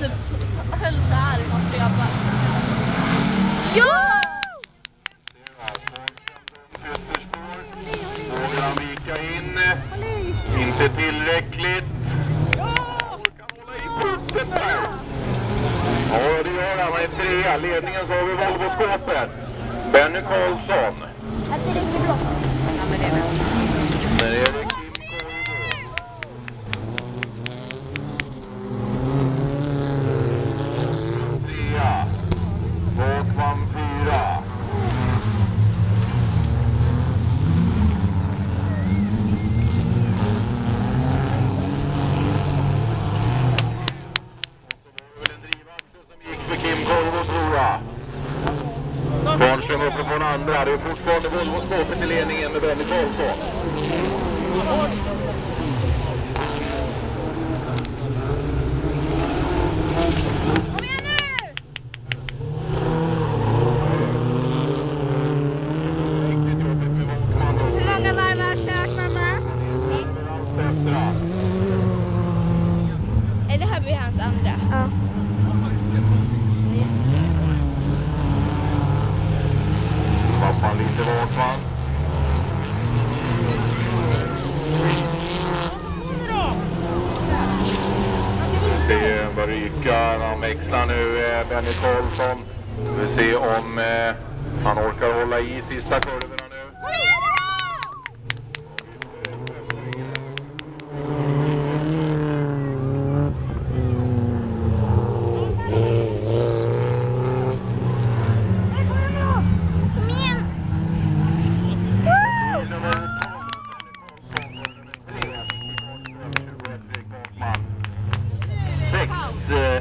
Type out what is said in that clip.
Han typ höll så här i något skede. Ja! Vågar han vika in? Inte tillräckligt. Kan hålla i puttet där. Ja, det gör han. Han är trea. Ledningen så har vi Volvo-skåpet. Benny Karlsson. Att det räcker då. Ja, men det är det. Där är det Kim Kolbo. Trea. Båkman 4. Kvarnström uppe på den andra. Det är fortfarande Volvo-skåpet i ledningen med Benny Karlsson. Kom igen nu! Riktigt jobbigt med Volkman. Hur många varv har kört, mamma? Är det här blir hans andra? Ja. Pappan lite Volkman. Vi ser vad ryka. Han växlar nu Benny Karlsson. Vi ser om han orkar hålla i sista kurvan.